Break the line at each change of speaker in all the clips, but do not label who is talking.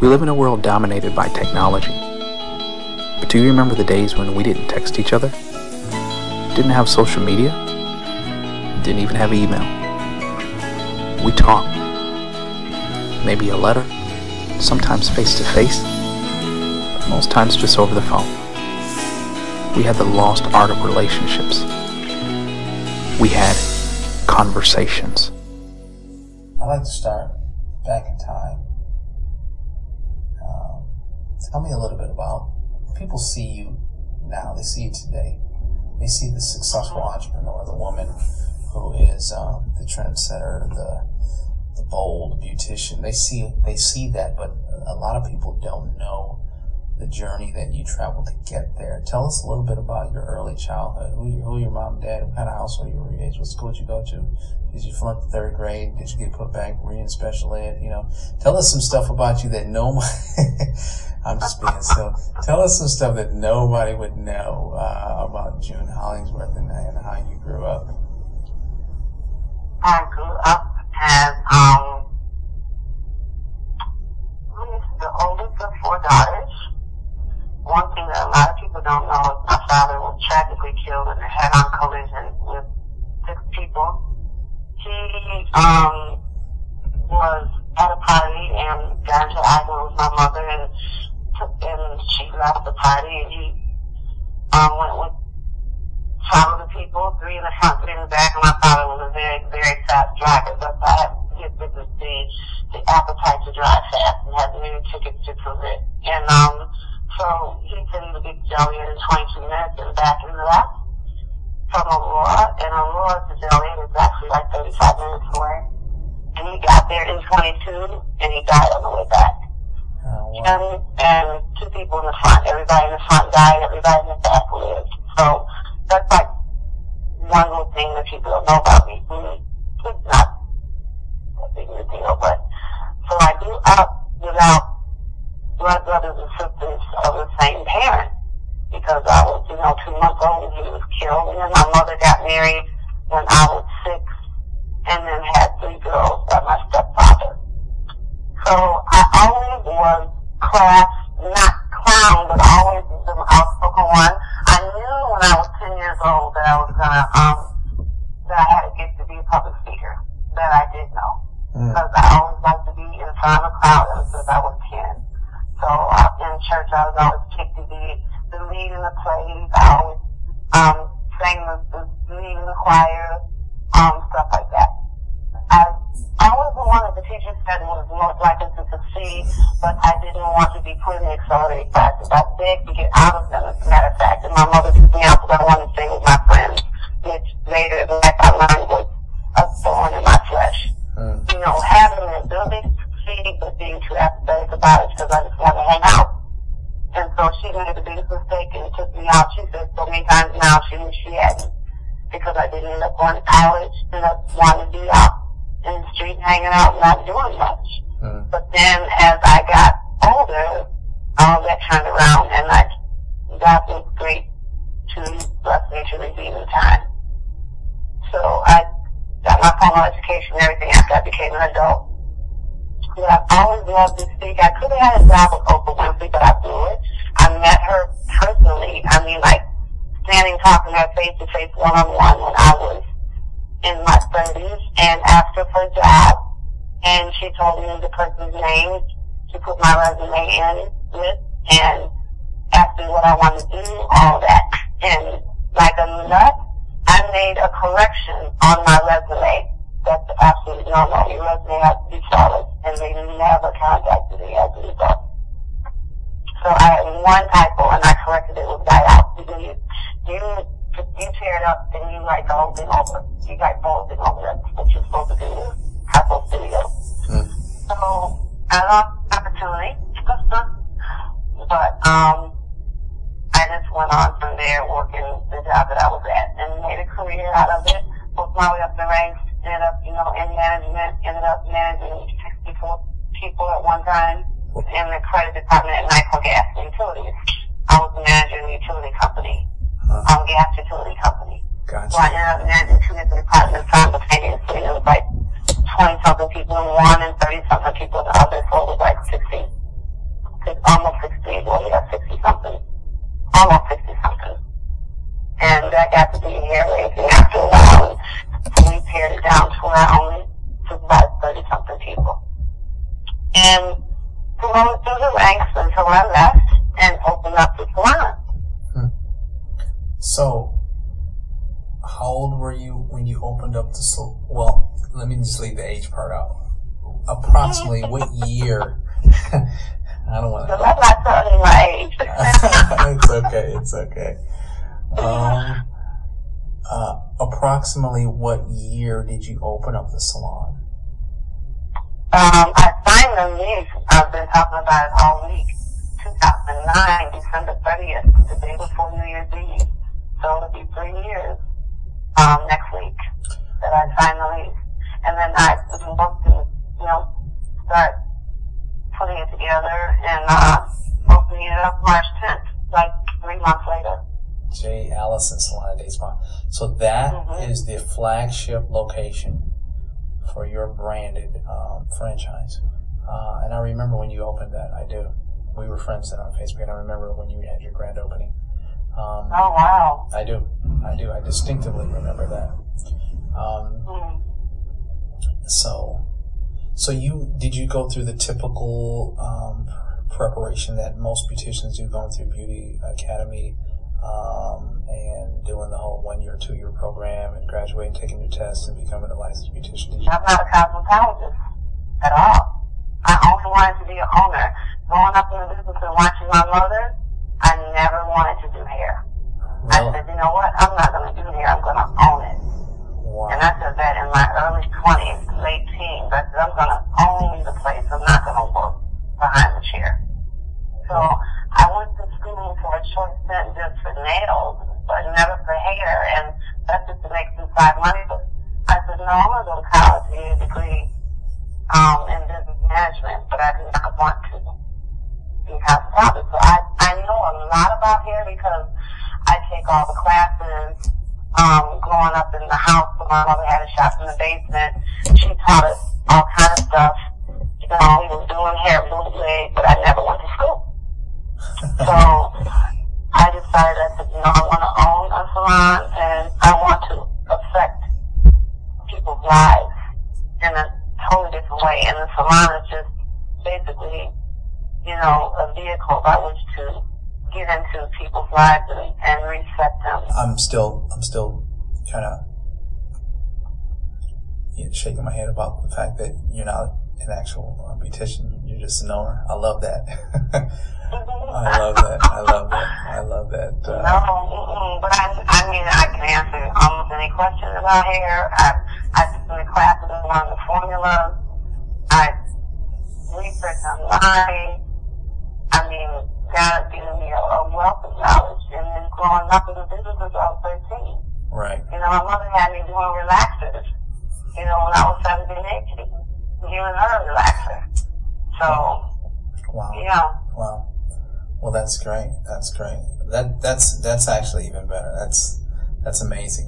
We live in a world dominated by technology. But do you remember the days when we didn't text each other? Didn't have social media? Didn't even have email? We talked. Maybe a letter, sometimes face to face, but most times just over the phone. We had the lost art of relationships. We had conversations.
I'd like to start back in time. Tell me a little bit about, people see you now, they see you today. They see the successful entrepreneur, the woman who is the trendsetter, the bold beautician. They see that, but a lot of people don't know the journey that you traveled to get there. Tell us a little bit about your early childhood. Who your mom and dad? What kind of household you were raised? What school did you go to? Did you flunk the 3rd grade? Did you get put back in special ed? Tell us some stuff about you that nobody. I'm just being silly. Tell us some stuff that nobody would know about June Hollingsworth and how you grew up.
I grew up as the oldest of 4 daughters. One thing that a lot of people don't know is my father was tragically killed in a head-on collision with 6 people. He was at a party and got into an argument with my mother, and she left the party, and he went with 5 of the people, 3 in the front, 3 in the back, and my father was a very, very fast driver, but I had his business the appetite to drive fast and had many tickets to prove it. And so he said he would get to Joliet in 22 minutes and back in the left from Aurora, and Aurora to Joliet is actually like 35 minutes away. And he got there in 22, and he died on the way back.
Oh, wow.
And 2 people in the front. Everybody in the front died, everybody in the back lived. So that's like one little thing that people don't know about me. It's not a big deal, but so I grew up without blood brothers and sisters of the same parent, because I was, 2 months old when he was killed, and then my mother got married when I was 6, and then had 3 girls by my stepfather. So I always was class, not clown, but always the outspoken one. I knew when I was 10 years old that I was gonna, that I had a gift to be a public speaker. That I did know. Because I always liked to be in front of a crowd ever since I was 10. So in church I was always picked to be the lead in the plays. I always sang the lead in the choir, stuff like that. I was the one that the teacher said was most likely to succeed, but I didn't want to be put in the accelerated classes. I begged to get out of them, as a matter of fact, and my mother took me out because I wanted to sing with my friends, which later in life I learned was a thorn in my flesh. Having the ability to succeed, but being too apathetic about it because I just want to hang out. And so she made the biggest mistake and took me out. She said so many times now she knew she hadn't, because I didn't end up going to college, ended up wanting to be out in the street, hanging out, not doing much. But then as I got older, all that turned around, and God was great to bless me to redeem the time. So I got my formal education and everything after I became an adult. But I've always loved to speak. I could have had a job with Oprah Winfrey, but I blew it. I met her personally. Standing talking to her face to face, one-on-one, when I was in my 30s, and asked her for a job, and she told me the person's name to put my resume in with, and asked me what I wanted to do, all that. And like a nut, I made a correction on my resume. That's absolutely normal. Your resume has to be flawless, and they never contacted me as a result. So I had one typo, and I corrected it with die out. You tear it up, and you write the whole thing over. You write the whole thing over. That's what you're supposed to do with typo video. So I lost the opportunity, but I just went on from there working the job that I was at and made a career out of it. Worked my way up the ranks, ended up, in management, ended up managing 64 people at one time in the credit department at Nitro Gas and Utilities. I was the manager in the utility company, gas utility company.
Gotcha.
So I ended up managing 2 different departments simultaneously. It was like 20-something people in one and 30-something people in the other, so it was like 16. almost 60, well, yeah, 60-something, almost 60-something. And that got to be hair-raising after a while. So we pared it down to where I only supervised 30-something people. And promoted through the ranks until I left and opened up the salon.
So, how old were you when you opened up the salon? Well, let me just leave the age part out. Approximately what year? I don't want to.
I'm not telling you my age.
It's okay. Approximately what year did you open up the salon?
I signed the lease. I've been talking about it all week. 2009, December 30th, the day before New Year's Eve. So it'll be 3 years next week that I signed the lease. And then I was supposed to, start putting it together and opening it up March 10th, like 3 months later.
J. Allison Salon Day Spa. So that is the flagship location for your branded franchise. And I remember when you opened that. I do. We were friends then on Facebook, and I remember when you had your grand opening.
Oh, wow.
I do. I distinctively remember that. So did you go through the typical preparation that most beauticians do, going through beauty academy and doing the whole 1 year, 2 year program and graduating, taking your test and becoming a licensed beautician?
I'm not a cosmetologist at all. I only wanted to be an owner. Growing up in the business and watching my mother, I never wanted to do hair. Really? I said, you know what? I'm not going to do hair. I'm going to own it. Wow. And I said that in my early 20s, late teens. I said, I'm going to own the place. I'm not going to work behind the chair. So I went to school for a short stint just for nails, but never for hair. And that's just to make some side money. But I said, no, I'm going to go to college to get a degree in business management, but I did not want to be cosmetologist. So I know a lot about hair because I take all the classes. Growing up in the house, my mother had a shop in the basement. She taught us all kind of stuff. We were doing hair bootleg, but I never went to school. So I decided, I said, I want to own a salon and I want to affect people's lives in a totally different way. And the salon is just basically, a vehicle by which to get into people's lives and reset them. I'm still
kind of shaking my head about the fact that you're not an actual beautician. You're just an owner. I love that. I love that.
No, but I mean, I can answer almost any question about hair. I took the classes and learned the formulas. I researched online. I mean, God has given me a wealth of knowledge. And then growing up in the business since I was 13.
Right.
My mother had me doing relaxers. When I was 17, 18, giving her a relaxer. So,
wow.
Yeah.
Wow. Well, that's great. That's actually even better. That's amazing.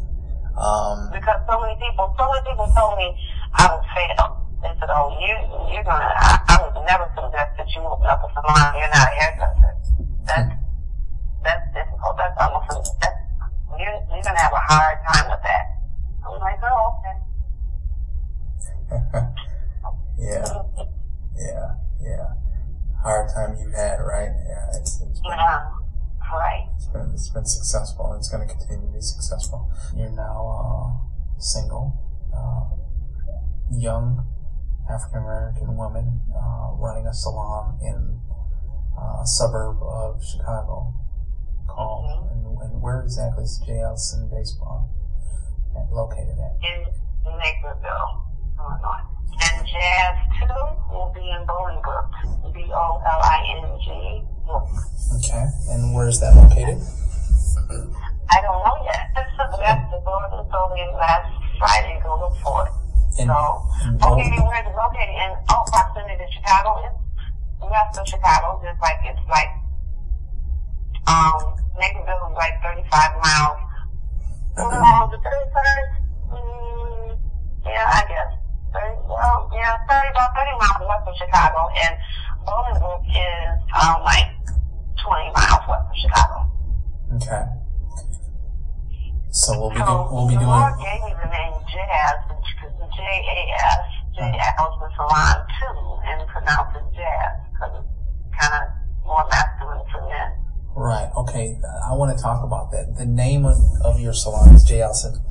Because so many people told me I would fail. They said, "Oh, you're gonna." I would never suggest that you open up a salon. You're not a hairdresser. That's difficult. That's almost you're gonna have a hard time with that. I'm like, oh,
okay. Yeah. Hard time you've had, right? Yeah, it's been,
right.
It's been successful, and it's going to continue to be successful. You're now single, young African American woman running a salon in a suburb of Chicago called. And where exactly is J. Allison Day Spa located at?
In Naperville, Illinois. And Jazz 2 will be in Bolingbrook. Boling.
Okay. And where is that located?
I don't know yet. That's the door that told me last Friday to go look for it. Where it's located in proximity to Chicago is west of Chicago. It's like Naperville is like 35 miles. The 31st, yeah, I guess. 30 miles west of Chicago, and Hollingsworth is like 20 miles west of Chicago.
Okay. So we'll be
the
doing.
Lord gave me the name Jazz, because the J-A-S, Allison Salon too, and pronounce it Jazz, because it's kind of more masculine for men.
Right. Okay. I want to talk about that. The name of your salon is J. Allison.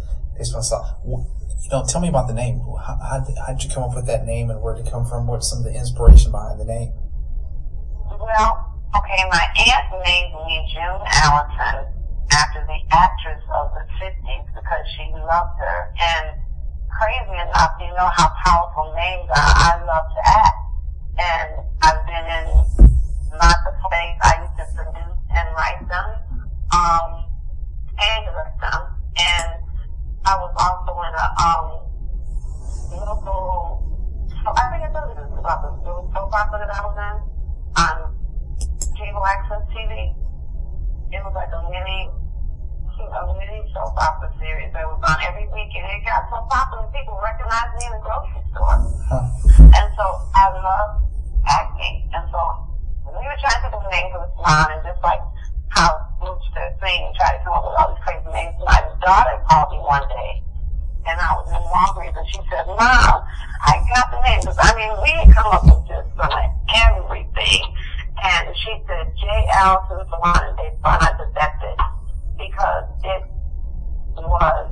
Tell me about the name. How did you come up with that name, and where did it come from? What's some of the inspiration behind the name?
Well, okay, my aunt named me June Allison after the actress of the 50s because she loved her. And crazy enough, you know how powerful names are. I love to act. And I've been in lots of plays. I used to produce and write them, and direct them. And I was also in a local, I think I told you this about the soap opera that I was in on cable access TV. It was like a mini soap opera series that was on every week, and it got so popular people recognized me in the grocery store. And so I love acting, and so we were trying to think of a name for the salon, and just like how Roots the thing tried to come up with all these crazy names. My daughter called me one day, and I was in Walgreens, and she said, "Mom, I got the name." Because I mean, we had come up with this from everything. And she said, J. Allison Salon, and they thought I said, that's it. Because it was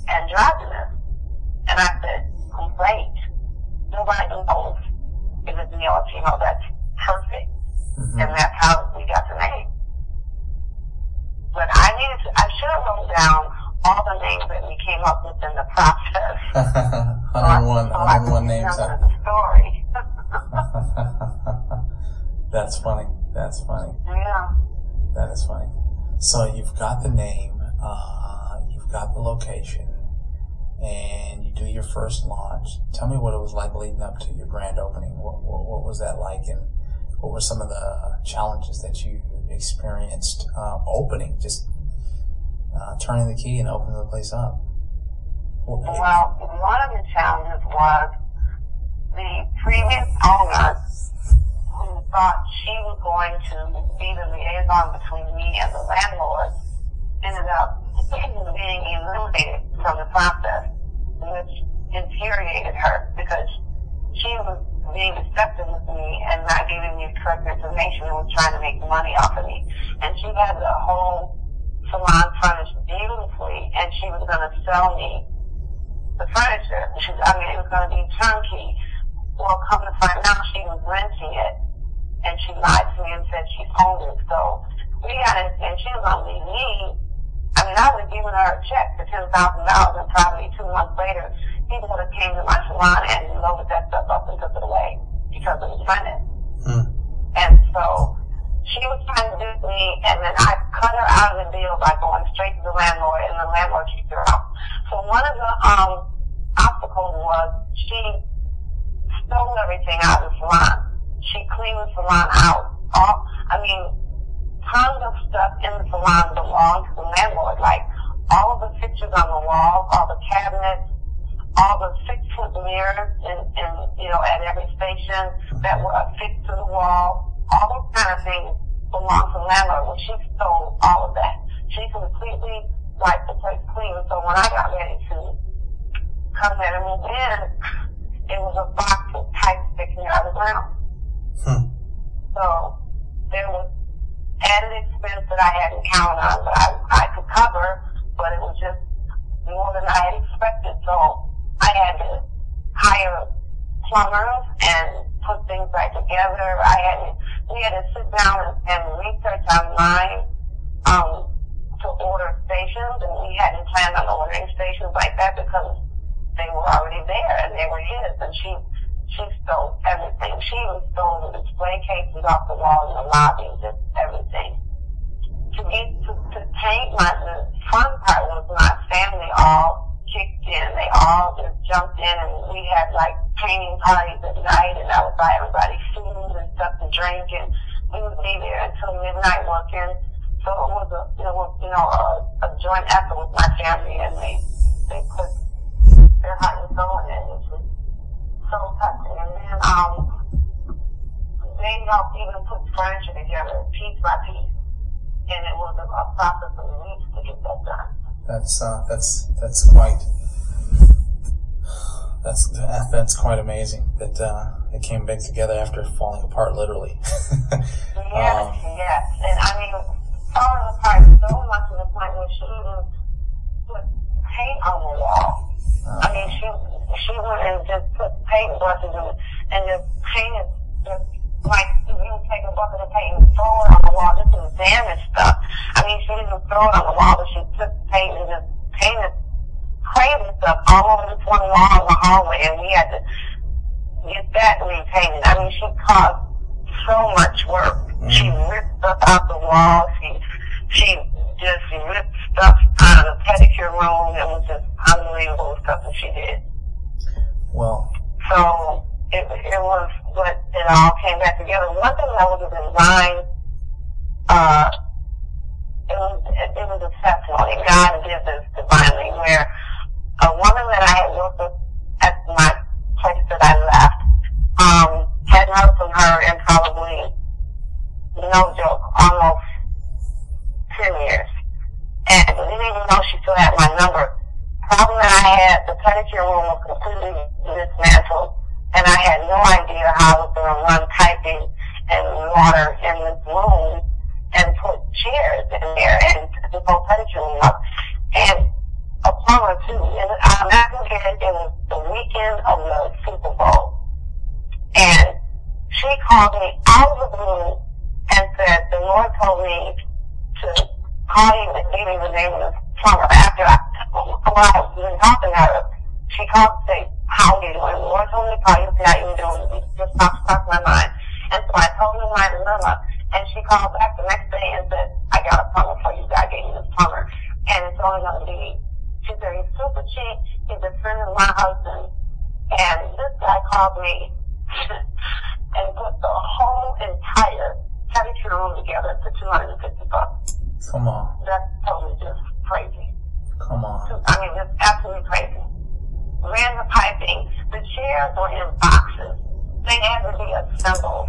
androgynous. And I said, great. Nobody knows if it's male or female. That's perfect. Mm-hmm. And that's how we got the name. But I should have wrote down all the names that we came up with in the process.
101 names.
The story.
That's funny.
Yeah.
That is funny. So you've got the name, you've got the location, and you do your first launch. Tell me what it was like leading up to your grand opening. What was that like, and what were some of the challenges that you experienced opening, just turning the key and opening the place up?
Well, one of the challenges was the previous owner, who thought she was going to be the liaison between me and the landlord, ended up being eliminated from the process, which infuriated her because she was being deceptive with me and not giving me correct information and was trying to make money off of me. And she had the whole salon furnished beautifully, and she was going to sell me the furniture. It was going to be turnkey. Well, come to find out, she was renting it. And she lied to me and said she owned it. So we got it, and she was going to leave me. I was giving her a check for $10,000, and probably 2 months later, people would have came to my salon and loaded that stuff up and took it away because it was rented. And so she was trying to do me, and then I cut her out of the deal by going straight to the landlord, and the landlord kicked her out. So one of the obstacles was she stole everything out of the salon. She cleaned the salon out. Tons of stuff in the salon belonged to the landlord, like all of the pictures on the walls, all the cabinets, all the 6-foot mirrors at every station that were affixed to the wall, all those kind of things belonged to the landlord. Well, she stole all of that. She completely wiped the place clean. So when I got ready to come in and move in, it was a box of pipes sticking out of the ground. So there was added expense that I hadn't counted on, but I could cover, but it was just more than I had expected. So I had to hire plumbers and put things back together. We had to sit down and research online to order stations, and we hadn't planned on ordering stations like that because they were already there and they were his, and she stole everything. She even stole the display cases off the wall in the lobby, just everything. To paint, the fun part was my family all kicked in. They all just jumped in, and we had like painting parties at night, and I would buy everybody food and stuff to drink, and we would be there until midnight working. So it was a joint effort with my family, and they put their heart and soul in it. It was so touching. And then helped even put furniture together piece by piece, and it was a process of weeks to get that done.
That's quite amazing that it came back together after falling apart, literally.
Yes, and I mean, falling apart so much to the point where she even put paint on the wall. I mean, she went and just put paint brushes in it, and the paint is just like you take a bucket of paint and throw it on the wall, just to damage stuff. I mean, she didn't throw it on the wall, but she took paint and just painted crazy stuff all over this one wall in the hallway, and we had to get that repainted. I mean, she caused so much work. She ripped stuff out the wall. She just ripped stuff out of the pedicure room. It was just unbelievable stuff that she did.
Well,
so it was, but it all came back together. One thing that was a design, it was a testimony. God did this divinely, where a woman that I had worked with at my place that I left, hadn't heard from her in probably, no joke, almost 10 years. And didn't even know she still had my number. Problem that I had, the pedicure room was completely dismantled, and I had no idea how I was going to run piping and water in this room and put chairs in there and the whole pedicure room up. And a plumber too. And I'll never forget, it was the weekend of the Super Bowl. And she called me out of the blue and said, the Lord told me to call you and give me the name of this plumber. After while I was talking to her, she called to say, how are you doing? The Lord told me to call you to see how you were doing. It just popped across my mind. And so I told her my dilemma, and she called back the next day and said, I got a plumber for you. God gave me this plumber. And it's only going to be, she said, he's super cheap. He's a friend of my husband. And this guy called me and put the whole entire pedicure room together for $250.
Come on.
That's totally just crazy.
Come on.
I mean, just absolutely crazy. Ran the piping. The chairs were in boxes. They had to be assembled.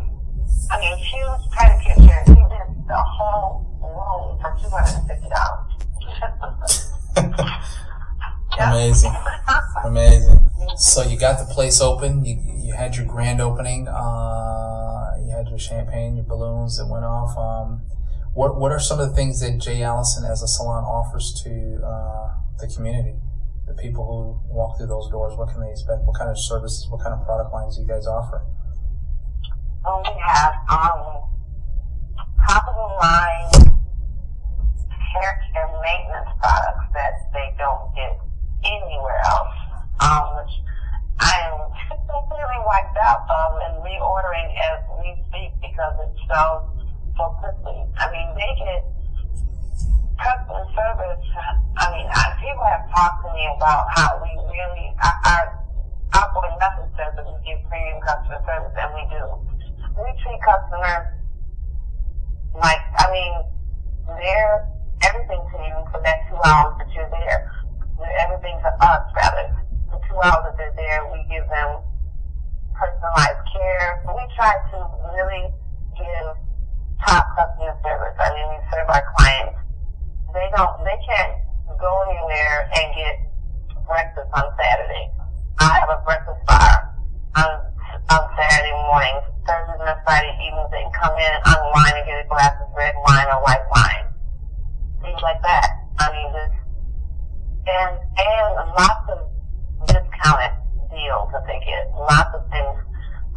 I mean, huge pedicure chairs. He did the whole room for $250.
Amazing. Amazing. So you got the place open. You had your grand opening. You had your champagne, your balloons that went off. What are some of the things that J. Allison as a salon offers to the community, the people who walk through those doors? What can they expect? What kind of services, what kind of product lines do you guys offer?
We have top of the line hair care maintenance products that they don't get anywhere else, which I am completely wiped out of and reordering as we speak because it sells so quickly. I mean, they get customer service. I mean, people have talked to me about how we really, our boy nothing says that we give premium customer service, and we do. We treat customers like, I mean, they're everything to you for that 2 hours that you're there. They're everything to us, rather. The 2 hours that they're there, we give them personalized care. We try to really give top customer service. I mean, we serve our clients. They can't go anywhere and get breakfast on Saturday. I have a breakfast bar on Saturday mornings. Thursdays and Friday evenings, they can come in, unwind, and get a glass of red wine or white wine. Things like that. I mean, and lots of discounted deals that they get. Lots of things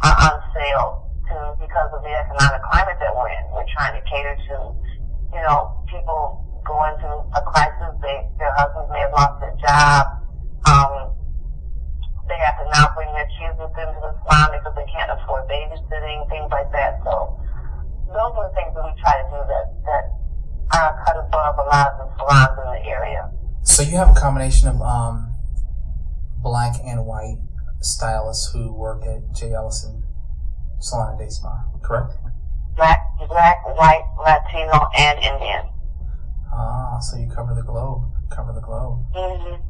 are on sale too because of the economic climate that we're in. We're trying to cater to, people going through a crisis. Their husbands may have lost their job. They have to now bring their kids with them to the salon because they can't afford babysitting, things like that. So those are the things that we try to do that are cut above a lot of the salons in the area.
So you have a combination of black and white stylists who work at J. Allison Salon and Day Spa, correct?
Black, white, Latino, and Indian.
So you cover the globe.
Mm-hmm.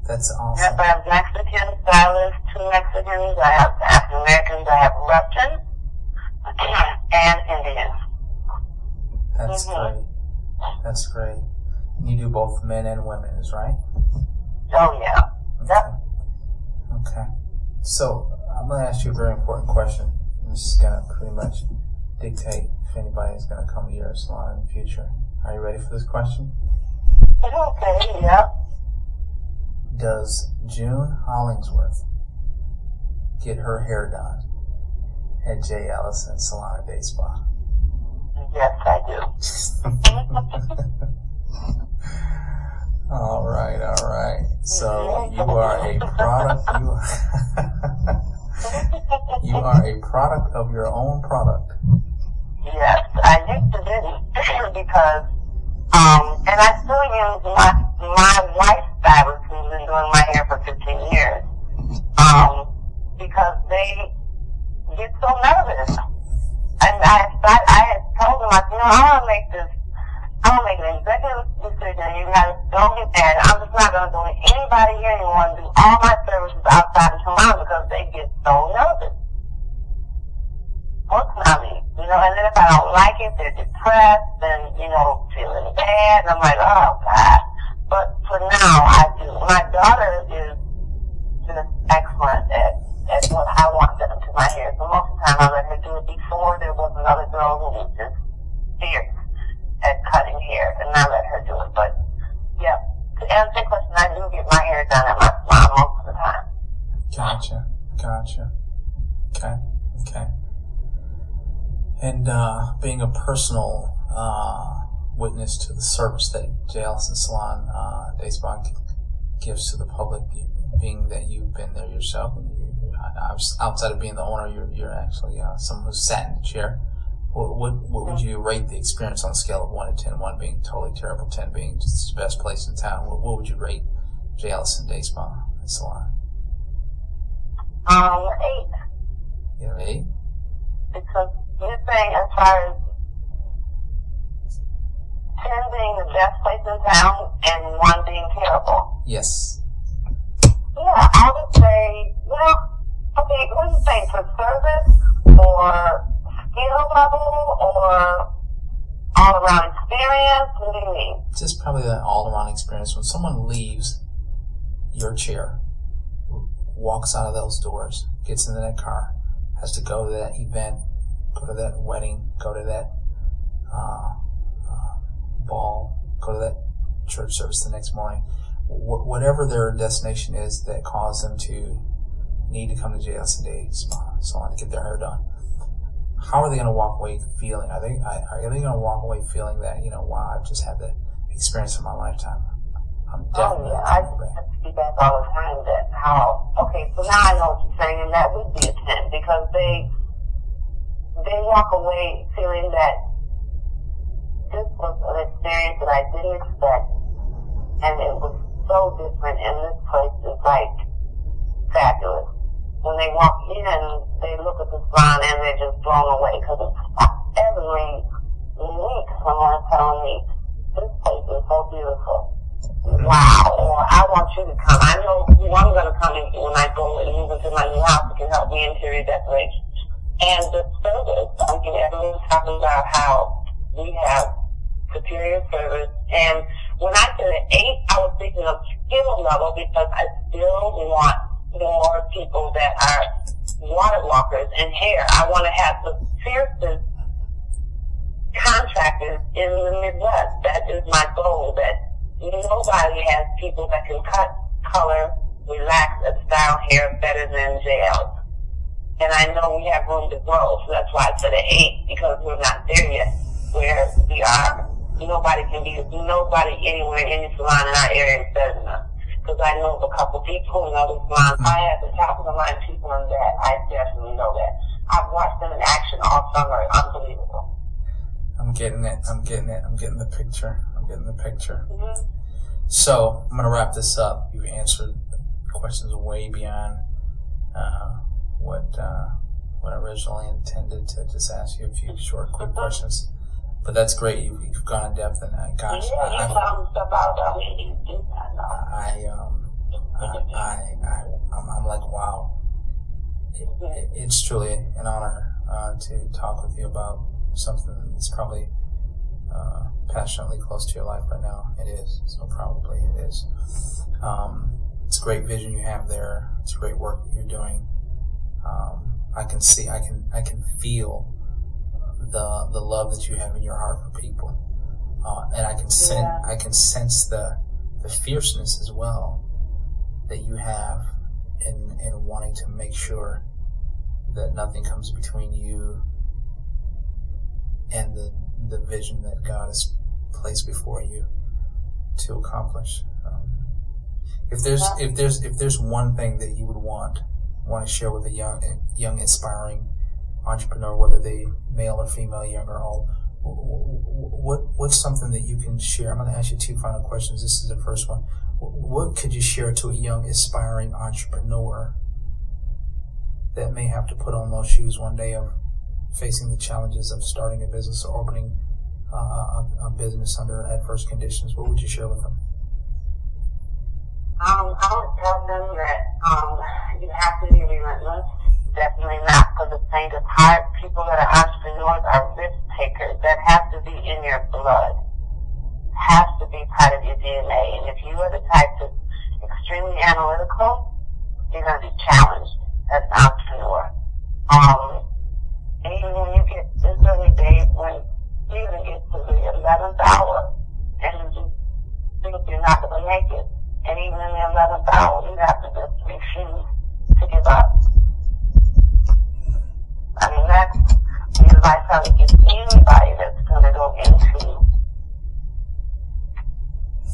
That's awesome.
Yep, I have Mexican stylists, 2 Mexicans, I have African Americans, I have Russians,
do both men and women's, right?
Oh, yeah. Yep.
Okay. So, I'm going to ask you a very important question. This is going to pretty much dictate if anybody is going to come to your salon in the future. Are you ready for this question?
Okay, yeah.
Does June Hollingsworth get her hair done at J. Allison Salon and Day Spa?
Yes, I do.
All right. So you are a product. You are a product of your own product.
Yes, I used to do it because, and I still use my wife's stylist who's been doing my hair for 15 years, because they get so nervous. And I had told them, I said, I want to make an executive decision. You guys don't get mad. I'm just not going to do anybody here anymore and do all my services outside of salon because they get so nervous. Personally, and then if I don't like it, they're depressed and, feeling bad. And I'm like, oh, God. But for now, I do. My daughter is just excellent at what I want done to my hair. So most of the time I let her do it. Before, there was another girl who was just fierce at cutting hair, and I let her do it. But, yeah, to answer the question, I do get my hair done at my salon most of the time.
Gotcha. Okay. And being a personal witness to the service that J. Allison Salon Day Spa gives to the public, being that you've been there yourself, and outside of being the owner, you're actually someone who's sat in the chair. What would you rate the experience on a scale of 1 to 10? 1 being totally terrible, 10 being just the best place in town. What would you rate J. Allison Day Spa and Salon?
8.
You have 8?
Because you're saying as far as 10 being the best place in town and 1 being terrible.
Yes.
Yeah, I would say, okay, what do you think, for service or skill level or all-around experience? What do you mean?
Just probably that all-around experience. When someone leaves your chair, walks out of those doors, gets into that car, has to go to that event, go to that wedding, go to that ball, go to that church service the next morning, whatever their destination is that caused them to need to come to J. Allison Day Spa Salon to get their hair done. How are they going to walk away feeling? Are they going to walk away feeling that, wow, I've just had the experience of my lifetime? I'm definitely
I see that all the time. Okay, so now I know what you're saying, and that would be a 10 because they walk away feeling that this was an experience that I didn't expect, and it was so different, and this place is like fabulous. When they walk in, they look at the salon and they're just blown away because every week someone's telling me, this place is so beautiful. Wow. Or I want you to come. I know who I'm going to come in when I go and move into my new house. It can help me interior decoration. And the service, everyone's talking about how we have superior service. And when I said an 8, I was thinking of skill level because I still want more people that are water walkers and hair. I want to have the fiercest contractors in the Midwest. That is my goal, that nobody has people that can cut, color, relax, and style hair better than JL. And I know we have room to grow, so that's why I said an 8, because we're not there yet where we are. Nobody anywhere in any salon in our area is better than us. Because I know a couple people in other salons. I have the top of the line people in that. I definitely know that. I've watched them in action all summer. Unbelievable.
I'm getting it. I'm getting the picture.
Mm-hmm.
So I'm gonna wrap this up. You've answered questions way beyond what I originally intended to just ask you a few short, quick questions. But that's great. You've gone in depth, and gosh, I'm like, wow. It's truly an honor to talk with you about something that's probably passionately close to your life right now. It is. So probably it is. It's a great vision you have there. It's great work that you're doing. I can see, I can feel the love that you have in your heart for people, and I can sense the fierceness as well that you have in wanting to make sure that nothing comes between you and the vision that God has placed before you to accomplish. If there's one thing that you would want to share with a young aspiring entrepreneur, whether they male or female, young or old, what's something that you can share? I'm going to ask you two final questions. This is the first one. What could you share to a young aspiring entrepreneur that may have to put on those shoes one day of facing the challenges of starting a business or opening a business under adverse conditions? What would you share with them?
I would tell them that you have to be relentless. Definitely not for the faint of heart. People that are entrepreneurs are risk takers. That has to be in your blood. Has to be part of your DNA. And if you are the type that's extremely analytical, you're going to be challenged as an entrepreneur. And even when you get, there's early days when you even get to the 11th hour and you just think you're not going to make it. And even in the 11th hour, you have to just refuse to give up. I mean, that's the advice I would give anybody that's going to go into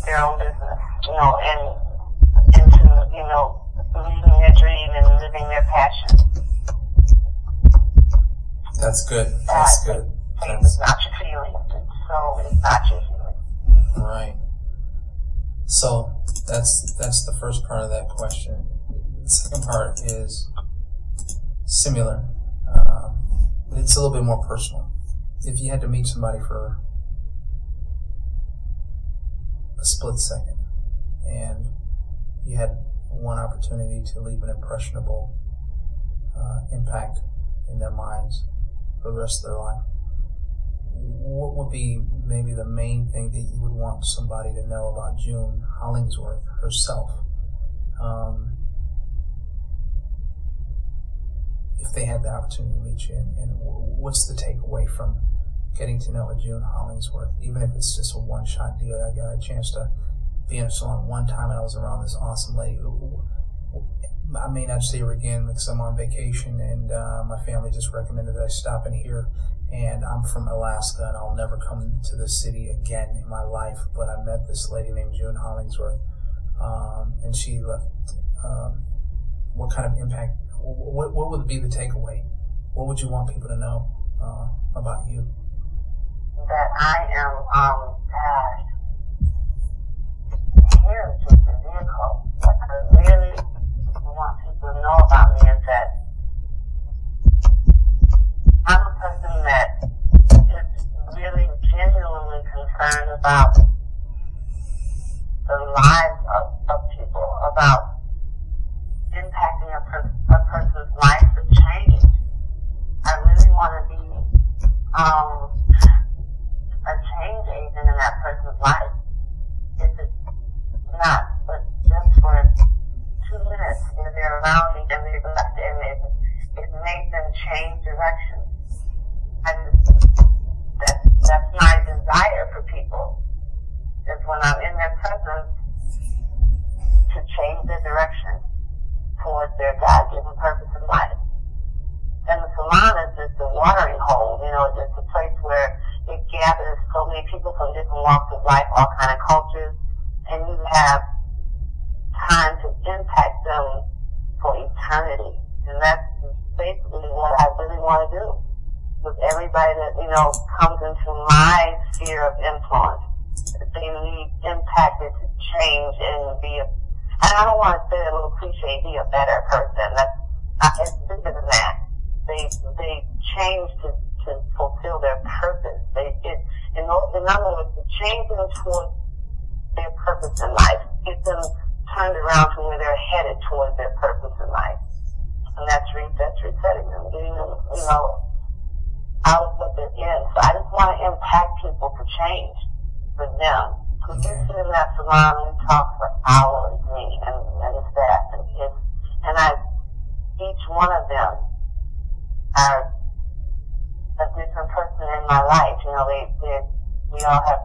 their own business, and into, living their dream and living their passion.
That's good. That's good.
It's not your feeling. It's not your feeling.
Right. So that's the first part of that question. The second part is similar. It's a little bit more personal. If you had to meet somebody for a split second and you had one opportunity to leave an impressionable impact in their minds for the rest of their life, what would be maybe the main thing that you would want somebody to know about June Hollingsworth herself? If they had the opportunity to meet you, and what's the takeaway from getting to know a June Hollingsworth, even if it's just a one-shot deal? I got a chance to be in a salon one time, and I was around this awesome lady who I may not see her again because I'm on vacation, and my family just recommended that I stop in here. And I'm from Alaska, and I'll never come to this city again in my life. But I met this lady named June Hollingsworth, and she left. What kind of impact? What would be the takeaway? What would you want people to know about you?
That I am here is just a vehicle. What I really want people to know about me is that I'm a person that is really genuinely concerned about the lives of people, about impacting a person's life for change. I really want to be a change agent in that person's life. If it's not, but just for 2 minutes, if they're around me and they're left and it makes them change direction. That's my desire for people, is when I'm in their presence to change their direction towards their God-given purpose in life. And the salon is just a watering hole, it's a place where it gathers so many people from different walks of life, all kind of cultures, and you have time to impact them for eternity. And that's basically what I really want to do with everybody that, comes into my sphere of influence. They need impacted to change and be and I don't want to say a little cliche, be a better person. It's bigger than that. They change to fulfill their purpose. In other words, to change them towards their purpose in life, get them turned around to where they're headed towards their purpose in life. And that's resetting them, getting them, out of what they're in. So I just want to impact people to change for them. Because we sit in that salon and talk for hours, me and the staff, each one of them are a different person in my life. You know, we all have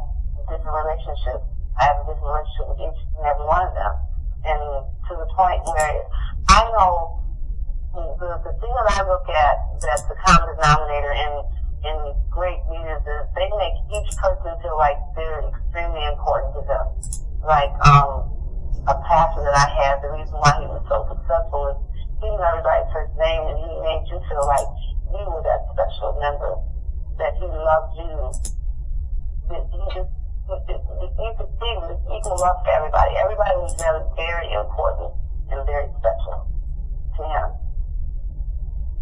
different relationships. I have a different relationship with each and every one of them. And to the point where I know the thing that I look at that's the common denominator in great leaders is they make each person feel like they're extremely important to them. Like a pastor that I had, the reason why he was so successful is he knew everybody's first name, and he made you feel like you were that special member, that he loved you. That he just, you could see this equal love for everybody. Everybody was very, very important and very special to him.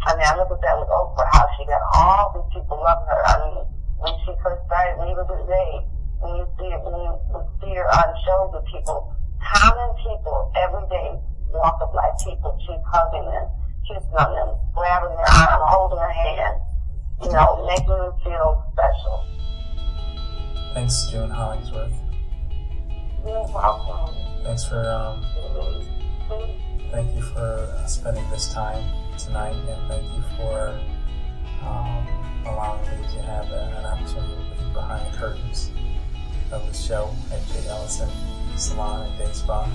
I mean, I look at that with Oprah, how she got all these people loving her. I mean, when she first started, and even today, when you see her on shows with people, common people, every day, walk of life people, she's hugging them, kissing on them, grabbing their arm, holding their hand, you know, making them feel special.
Thanks, June Hollingsworth.
You're welcome.
Thanks for, thank you for spending this time tonight, and thank you for allowing me to have an opportunity to peek behind the curtains of the show at Allison Salon and Day Spa.